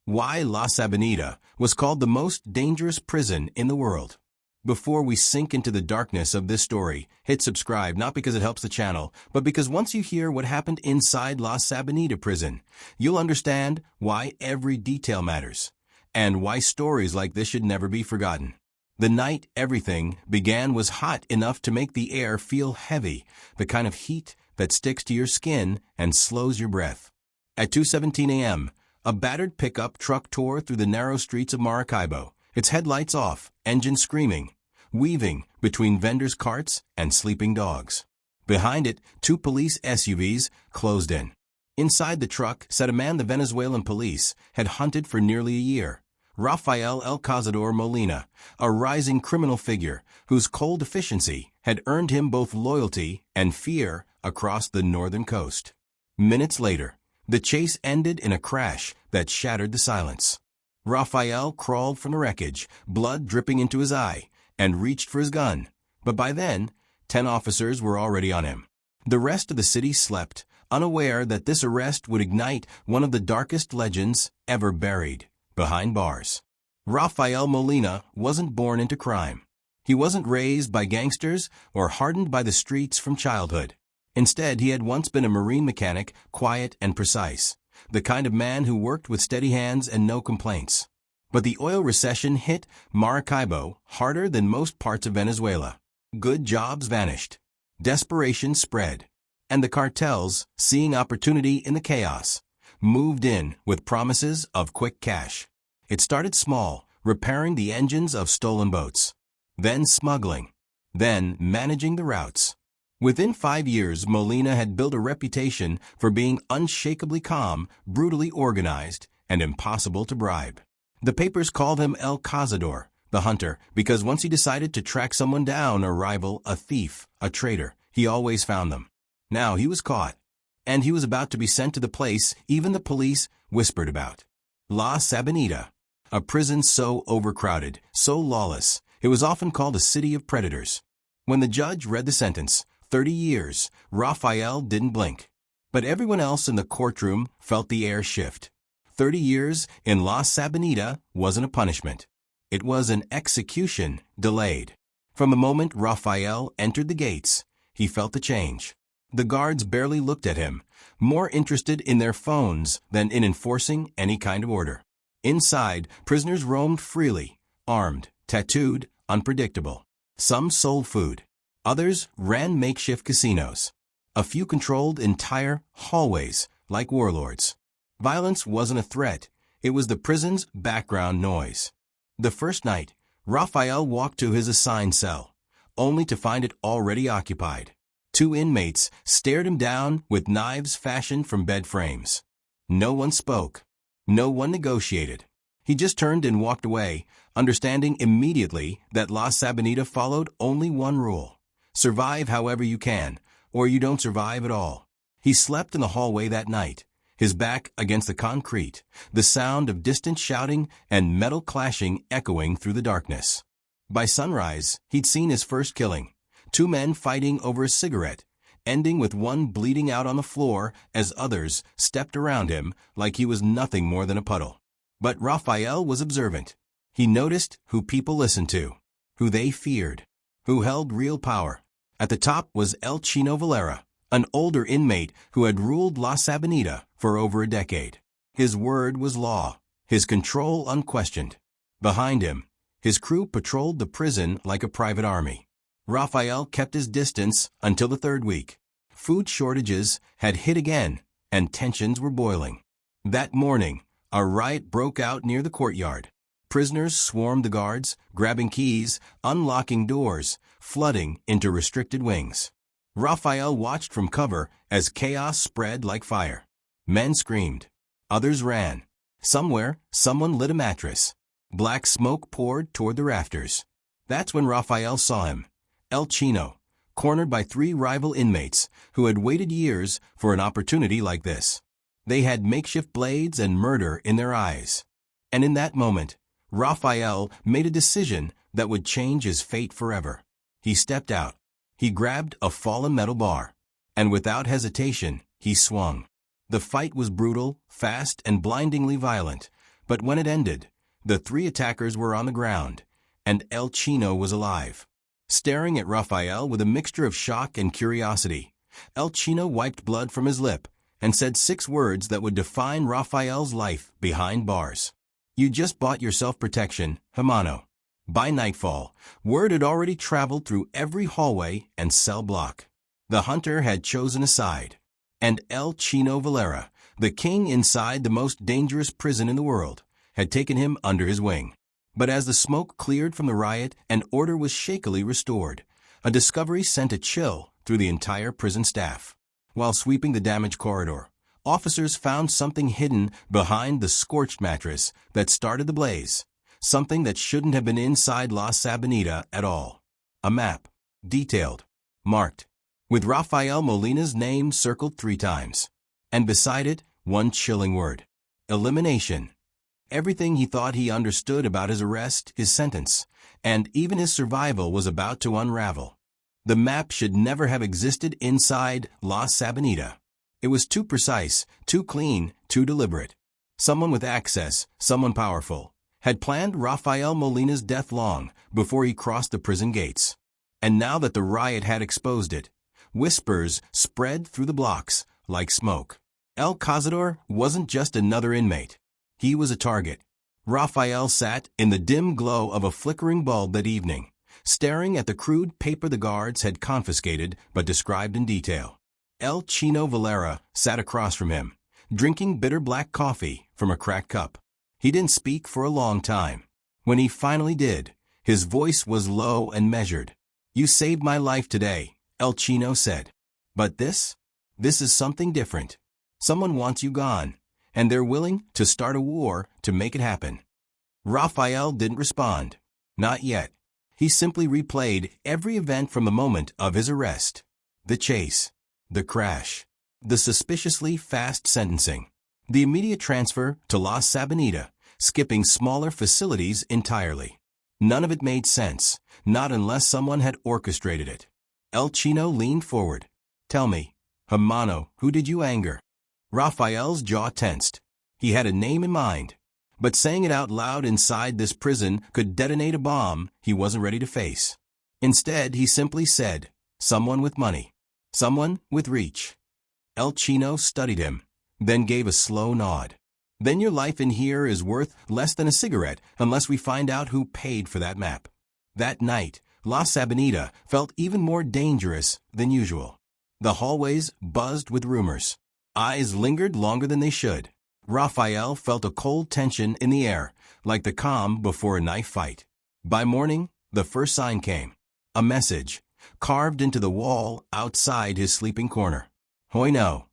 Why La Sabaneta was called the most dangerous prison in the world. Before we sink into the darkness of this story, hit subscribe not because it helps the channel, but because once you hear what happened inside La Sabaneta Prison, you'll understand why every detail matters, and why stories like this should never be forgotten. The night everything began was hot enough to make the air feel heavy, the kind of heat that sticks to your skin and slows your breath. At 2:17 a.m., a battered pickup truck tore through the narrow streets of Maracaibo, its headlights off, engine screaming, weaving between vendors' carts and sleeping dogs. Behind it, two police SUVs closed in. Inside the truck sat a man the Venezuelan police had hunted for nearly a year, Rafael El Cazador Molina, a rising criminal figure whose cold efficiency had earned him both loyalty and fear across the northern coast. Minutes later, the chase ended in a crash that shattered the silence. Rafael crawled from the wreckage, blood dripping into his eye, and reached for his gun. But by then, 10 officers were already on him. The rest of the city slept, unaware that this arrest would ignite one of the darkest legends ever buried behind bars. Rafael Molina wasn't born into crime. He wasn't raised by gangsters or hardened by the streets from childhood. Instead, he had once been a marine mechanic, quiet and precise, the kind of man who worked with steady hands and no complaints. But the oil recession hit Maracaibo harder than most parts of Venezuela. Good jobs vanished. Desperation spread. And the cartels, seeing opportunity in the chaos, moved in with promises of quick cash. It started small, repairing the engines of stolen boats. Then smuggling. Then managing the routes. Within 5 years, Molina had built a reputation for being unshakably calm, brutally organized, and impossible to bribe. The papers called him El Cazador, the hunter, because once he decided to track someone down, a rival, a thief, a traitor, he always found them. Now he was caught, and he was about to be sent to the place even the police whispered about. La Sabaneta, a prison so overcrowded, so lawless, it was often called a city of predators. When the judge read the sentence, 30 years, Rafael didn't blink. But everyone else in the courtroom felt the air shift. 30 years in La Sabaneta wasn't a punishment. It was an execution delayed. From the moment Rafael entered the gates, he felt the change. The guards barely looked at him, more interested in their phones than in enforcing any kind of order. Inside, prisoners roamed freely, armed, tattooed, unpredictable. Some sold food. Others ran makeshift casinos. A few controlled entire hallways like warlords. Violence wasn't a threat. It was the prison's background noise. The first night, Rafael walked to his assigned cell, only to find it already occupied. 2 inmates stared him down with knives fashioned from bed frames. No one spoke. No one negotiated. He just turned and walked away, understanding immediately that La Sabaneta followed only one rule: survive however you can, or you don't survive at all. He slept in the hallway that night, his back against the concrete, the sound of distant shouting and metal clashing echoing through the darkness. By sunrise, he'd seen his first killing. 2 men fighting over a cigarette, ending with one bleeding out on the floor as others stepped around him like he was nothing more than a puddle. But Rafael was observant. He noticed who people listened to, who they feared, who held real power. At the top was El Chino Valera, an older inmate who had ruled La Sabaneta for over a decade. His word was law, his control unquestioned. Behind him, his crew patrolled the prison like a private army. Rafael kept his distance until the 3rd week. Food shortages had hit again, and tensions were boiling. That morning, a riot broke out near the courtyard. Prisoners swarmed the guards, grabbing keys, unlocking doors, flooding into restricted wings. Rafael watched from cover as chaos spread like fire. Men screamed. Others ran. Somewhere, someone lit a mattress. Black smoke poured toward the rafters. That's when Rafael saw him. El Chino, cornered by 3 rival inmates who had waited years for an opportunity like this. They had makeshift blades and murder in their eyes. And in that moment, Rafael made a decision that would change his fate forever. He stepped out. He grabbed a fallen metal bar. And without hesitation, he swung. The fight was brutal, fast, and blindingly violent. But when it ended, the three attackers were on the ground, and El Chino was alive. Staring at Rafael with a mixture of shock and curiosity, El Chino wiped blood from his lip and said 6 words that would define Rafael's life behind bars. "You just bought yourself protection, hermano." By nightfall, word had already traveled through every hallway and cell block. The hunter had chosen a side, and El Chino Valera, the king inside the most dangerous prison in the world, had taken him under his wing. But as the smoke cleared from the riot and order was shakily restored, a discovery sent a chill through the entire prison staff. While sweeping the damaged corridor, officers found something hidden behind the scorched mattress that started the blaze, something that shouldn't have been inside La Sabaneta at all. A map, detailed, marked, with Rafael Molina's name circled 3 times. And beside it, one chilling word: elimination. Everything he thought he understood about his arrest, his sentence, and even his survival was about to unravel. The map should never have existed inside La Sabaneta. It was too precise, too clean, too deliberate. Someone with access, someone powerful, had planned Rafael Molina's death long before he crossed the prison gates. And now that the riot had exposed it, whispers spread through the blocks like smoke. El Cazador wasn't just another inmate. He was a target. Rafael sat in the dim glow of a flickering bulb that evening, staring at the crude paper the guards had confiscated but described in detail. El Chino Valera sat across from him, drinking bitter black coffee from a cracked cup. He didn't speak for a long time. When he finally did, his voice was low and measured. "You saved my life today," El Chino said. "But this is something different. Someone wants you gone, and they're willing to start a war to make it happen." Rafael didn't respond. Not yet. He simply replayed every event from the moment of his arrest. The chase, the crash, the suspiciously fast sentencing, the immediate transfer to La Sabaneta, skipping smaller facilities entirely. None of it made sense, not unless someone had orchestrated it. El Chino leaned forward. "Tell me, hermano, who did you anger?" Rafael's jaw tensed. He had a name in mind, but saying it out loud inside this prison could detonate a bomb he wasn't ready to face. Instead, he simply said, "Someone with money. Someone with reach." El Chino studied him, then gave a slow nod. "Then your life in here is worth less than a cigarette unless we find out who paid for that map." That night, La Sabaneta felt even more dangerous than usual. The hallways buzzed with rumors. Eyes lingered longer than they should. Rafael felt a cold tension in the air, like the calm before a knife fight. By morning, the first sign came. A message, carved into the wall outside his sleeping corner. "Hoy no.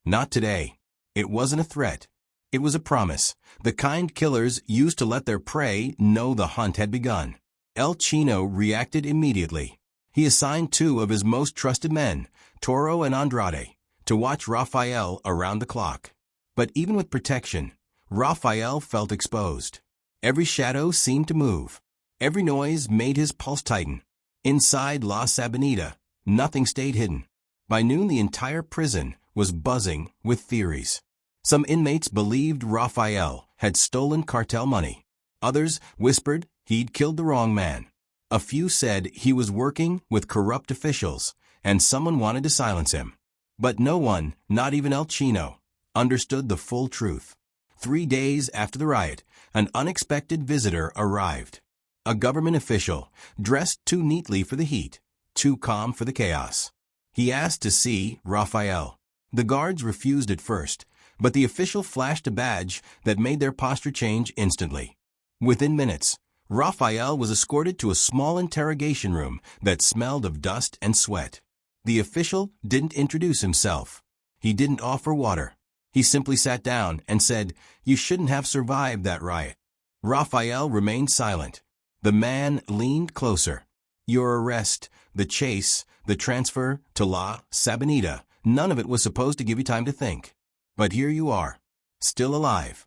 Not today." It wasn't a threat. It was a promise, the kind killers used to let their prey know the hunt had begun. El Chino reacted immediately. He assigned 2 of his most trusted men, Toro and Andrade, to watch Rafael around the clock. But even with protection, Rafael felt exposed. Every shadow seemed to move. Every noise made his pulse tighten. Inside La Sabaneta, nothing stayed hidden. By noon, the entire prison was buzzing with theories. Some inmates believed Rafael had stolen cartel money. Others whispered he'd killed the wrong man. A few said he was working with corrupt officials, and someone wanted to silence him. But no one, not even El Chino, understood the full truth. 3 days after the riot, an unexpected visitor arrived. A government official, dressed too neatly for the heat, too calm for the chaos. He asked to see Rafael. The guards refused at first, but the official flashed a badge that made their posture change instantly. Within minutes, Rafael was escorted to a small interrogation room that smelled of dust and sweat. The official didn't introduce himself. He didn't offer water. He simply sat down and said, "You shouldn't have survived that riot." Rafael remained silent. The man leaned closer. "Your arrest, the chase, the transfer to La Sabaneta, none of it was supposed to give you time to think. But here you are, still alive."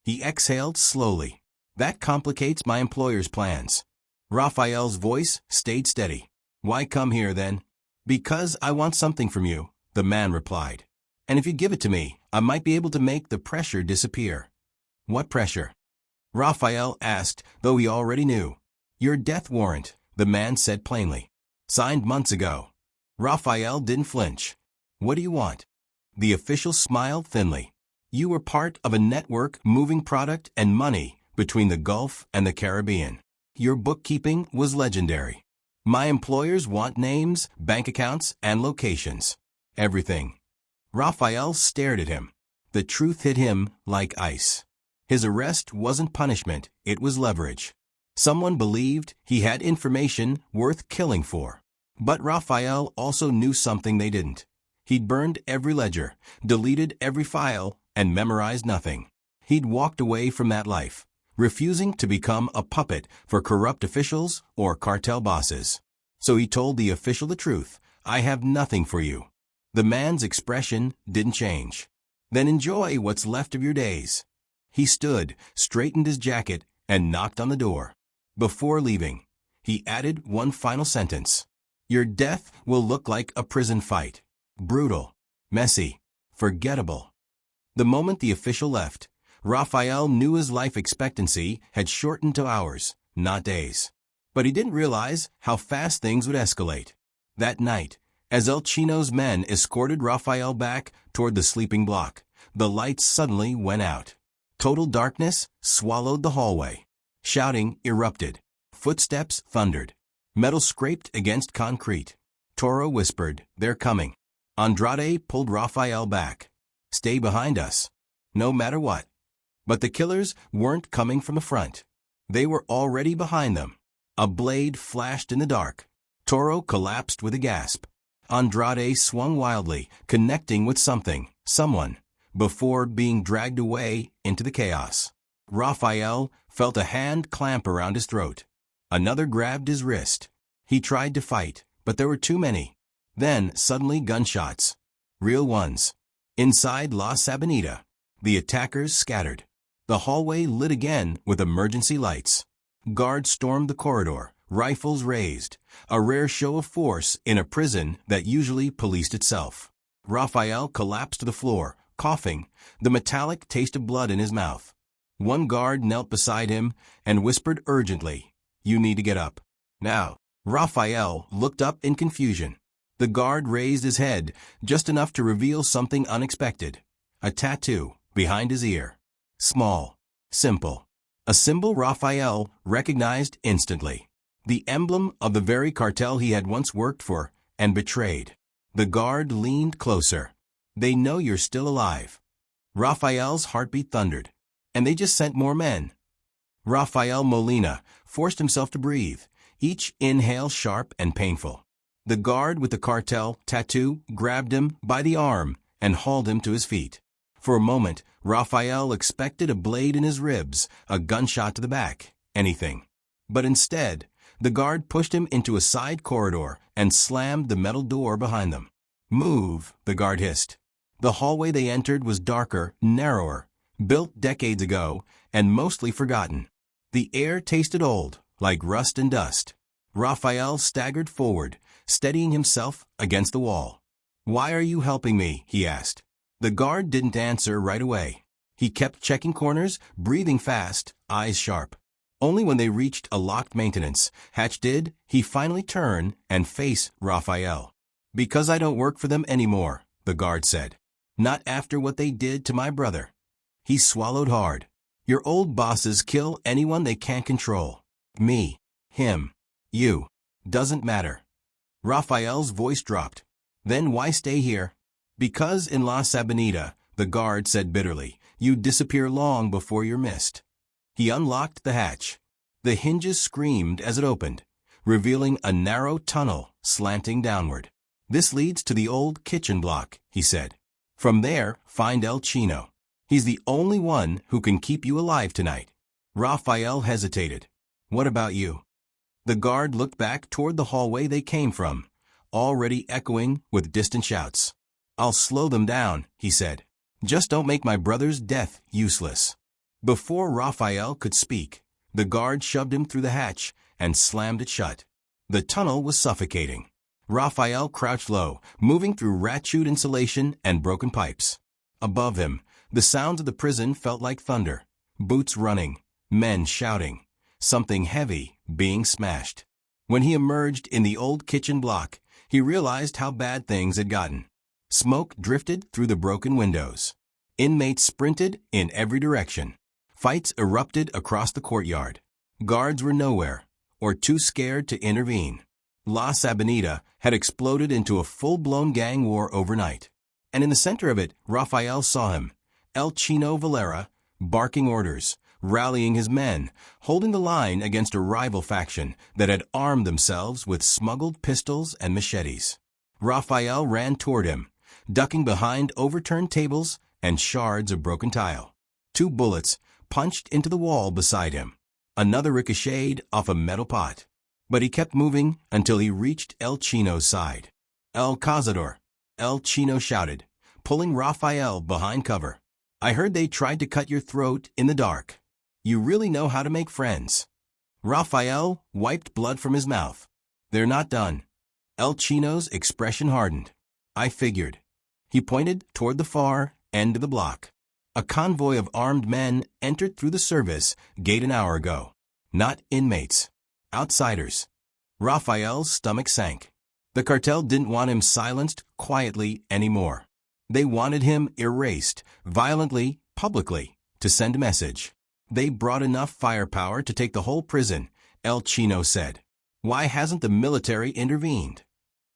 He exhaled slowly. "That complicates my employer's plans." Rafael's voice stayed steady. "Why come here then?" "Because I want something from you," the man replied. "And if you give it to me, I might be able to make the pressure disappear." "What pressure?" Raphael asked, though he already knew. Your death warrant, the man said plainly. Signed months ago. Raphael didn't flinch. What do you want? The official smiled thinly. You were part of a network moving product and money between the Gulf and the Caribbean. Your bookkeeping was legendary. My employers want names, bank accounts, and locations. Everything. Raphael stared at him. The truth hit him like ice. His arrest wasn't punishment, it was leverage. Someone believed he had information worth killing for. But Raphael also knew something they didn't. He'd burned every ledger, deleted every file, and memorized nothing. He'd walked away from that life, refusing to become a puppet for corrupt officials or cartel bosses. So he told the official the truth. I have nothing for you. The man's expression didn't change. Then enjoy what's left of your days. He stood, straightened his jacket, and knocked on the door. Before leaving, he added one final sentence. Your death will look like a prison fight. Brutal, messy, forgettable. The moment the official left, Raphael knew his life expectancy had shortened to hours, not days. But he didn't realize how fast things would escalate. That night, as El Chino's men escorted Raphael back toward the sleeping block, the lights suddenly went out. Total darkness swallowed the hallway. Shouting erupted. Footsteps thundered. Metal scraped against concrete. Toro whispered, They're coming. Andrade pulled Raphael back. Stay behind us. No matter what. But the killers weren't coming from the front. They were already behind them. A blade flashed in the dark. Toro collapsed with a gasp. Andrade swung wildly, connecting with someone, before being dragged away into the chaos. Raphael felt a hand clamp around his throat. Another grabbed his wrist. He tried to fight, but there were too many. Then, suddenly, gunshots. Real ones. Inside La Sabaneta, the attackers scattered. The hallway lit again with emergency lights. Guards stormed the corridor, rifles raised, a rare show of force in a prison that usually policed itself. Raphael collapsed to the floor, coughing, the metallic taste of blood in his mouth. One guard knelt beside him and whispered urgently, You need to get up. Now. Raphael looked up in confusion. The guard raised his head, just enough to reveal something unexpected. A tattoo behind his ear. Small. Simple. A symbol Raphael recognized instantly. The emblem of the very cartel he had once worked for and betrayed. The guard leaned closer. They know you're still alive. Raphael's heartbeat thundered. And they just sent more men. Rafael Molina forced himself to breathe, each inhale sharp and painful. The guard with the cartel tattoo grabbed him by the arm and hauled him to his feet. For a moment, Raphael expected a blade in his ribs, a gunshot to the back, anything. But instead, the guard pushed him into a side corridor and slammed the metal door behind them. Move, the guard hissed. The hallway they entered was darker, narrower, built decades ago, and mostly forgotten. The air tasted old, like rust and dust. Raphael staggered forward, steadying himself against the wall. Why are you helping me? He asked. The guard didn't answer right away. He kept checking corners, breathing fast, eyes sharp. Only when they reached a locked maintenance hatch did he finally turn and face Raphael. Because I don't work for them anymore, the guard said. Not after what they did to my brother. He swallowed hard. Your old bosses kill anyone they can't control. Me, him, you. Doesn't matter. Raphael's voice dropped. Then why stay here? Because in La Sabaneta, the guard said bitterly, you disappear long before you're missed. He unlocked the hatch. The hinges screamed as it opened, revealing a narrow tunnel slanting downward. This leads to the old kitchen block, he said. From there, find El Chino. He's the only one who can keep you alive tonight. Raphael hesitated. What about you? The guard looked back toward the hallway they came from, already echoing with distant shouts. I'll slow them down, he said. Just don't make my brother's death useless. Before Raphael could speak, the guard shoved him through the hatch and slammed it shut. The tunnel was suffocating. Raphael crouched low, moving through rat-chewed insulation and broken pipes. Above him, the sounds of the prison felt like thunder. Boots running, men shouting, something heavy being smashed. When he emerged in the old kitchen block, he realized how bad things had gotten. Smoke drifted through the broken windows. Inmates sprinted in every direction. Fights erupted across the courtyard. Guards were nowhere, or too scared to intervene. La Sabaneta had exploded into a full-blown gang war overnight. And in the center of it, Rafael saw him, El Chino Valera, barking orders, rallying his men, holding the line against a rival faction that had armed themselves with smuggled pistols and machetes. Rafael ran toward him, ducking behind overturned tables and shards of broken tile. 2 bullets punched into the wall beside him. Another ricocheted off a metal pot. But he kept moving until he reached El Chino's side. El Cazador, El Chino shouted, pulling Rafael behind cover. I heard they tried to cut your throat in the dark. You really know how to make friends. Rafael wiped blood from his mouth. They're not done. El Chino's expression hardened. I figured. He pointed toward the far end of the block. A convoy of armed men entered through the service gate an hour ago. Not inmates. Outsiders. Rafael's stomach sank. The cartel didn't want him silenced quietly anymore. They wanted him erased, violently, publicly, to send a message. They brought enough firepower to take the whole prison, El Chino said. Why hasn't the military intervened?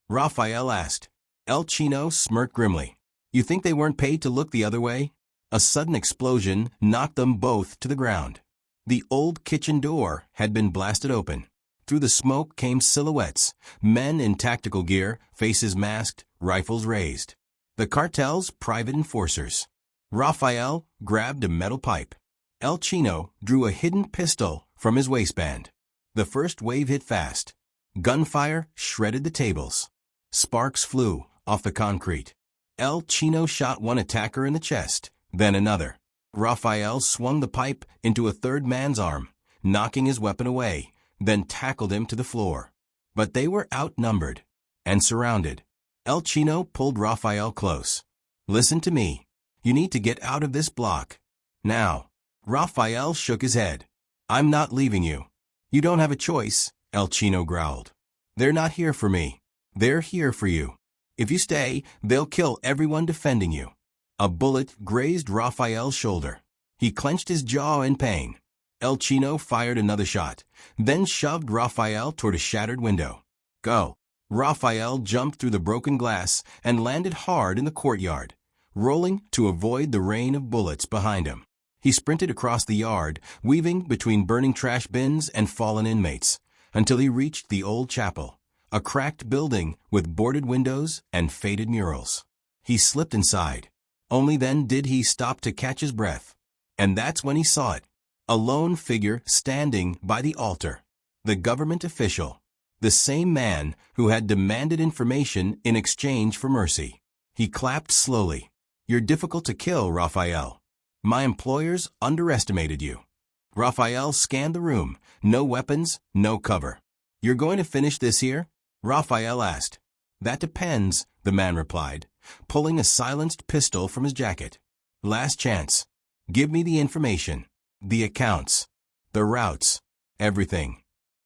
Rafael asked. El Chino smirked grimly. You think they weren't paid to look the other way? A sudden explosion knocked them both to the ground. The old kitchen door had been blasted open. Through the smoke came silhouettes, men in tactical gear, faces masked, rifles raised. The cartel's private enforcers. Rafael grabbed a metal pipe. El Chino drew a hidden pistol from his waistband. The first wave hit fast. Gunfire shredded the tables. Sparks flew off the concrete. El Chino shot one attacker in the chest, then another. Rafael swung the pipe into a third man's arm, knocking his weapon away, then tackled him to the floor. But they were outnumbered and surrounded. El Chino pulled Rafael close. Listen to me. You need to get out of this block. Now. Rafael shook his head. I'm not leaving you. You don't have a choice, El Chino growled. They're not here for me. They're here for you. If you stay, they'll kill everyone defending you. A bullet grazed Rafael's shoulder. He clenched his jaw in pain. El Chino fired another shot, then shoved Rafael toward a shattered window. Go. Rafael jumped through the broken glass and landed hard in the courtyard, rolling to avoid the rain of bullets behind him. He sprinted across the yard, weaving between burning trash bins and fallen inmates, until he reached the old chapel, a cracked building with boarded windows and faded murals. He slipped inside. Only then did he stop to catch his breath. And that's when he saw it. A lone figure standing by the altar. The government official. The same man who had demanded information in exchange for mercy. He clapped slowly. You're difficult to kill, Rafael. My employers underestimated you. Rafael scanned the room. No weapons, no cover. You're going to finish this here? Rafael asked. That depends, the man replied, pulling a silenced pistol from his jacket. Last chance. Give me the information. The accounts. The routes. Everything.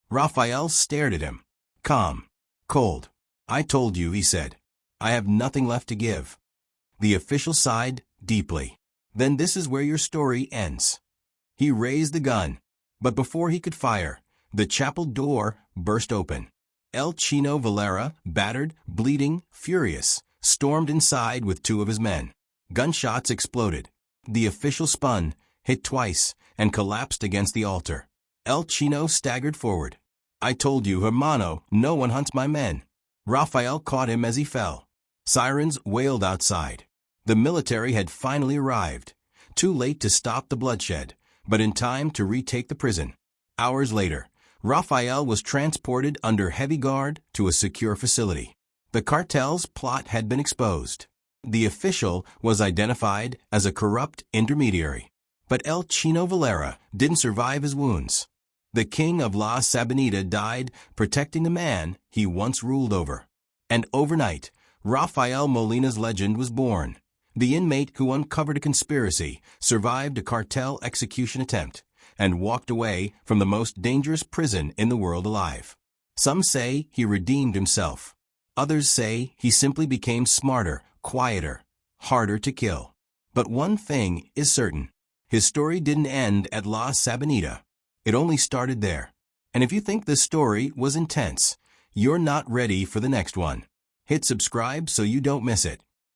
Rafael stared at him. Calm. Cold. I told you, he said. I have nothing left to give. The official sighed deeply. Then this is where your story ends. He raised the gun, but before he could fire, the chapel door burst open. El Chino Valera, battered, bleeding, furious, stormed inside with 2 of his men. Gunshots exploded. The official spun, hit twice, and collapsed against the altar. El Chino staggered forward. I told you, hermano, no one hunts my men. Rafael caught him as he fell. Sirens wailed outside. The military had finally arrived, too late to stop the bloodshed, but in time to retake the prison. Hours later, Rafael was transported under heavy guard to a secure facility. The cartel's plot had been exposed. The official was identified as a corrupt intermediary. But El Chino Valera didn't survive his wounds. The king of La Sabaneta died protecting the man he once ruled over. And overnight, Rafael Molina's legend was born. The inmate who uncovered a conspiracy, survived a cartel execution attempt, and walked away from the most dangerous prison in the world alive. Some say he redeemed himself. Others say he simply became smarter, quieter, harder to kill. But one thing is certain. His story didn't end at La Sabaneta. It only started there. And if you think this story was intense, you're not ready for the next one. Hit subscribe so you don't miss it.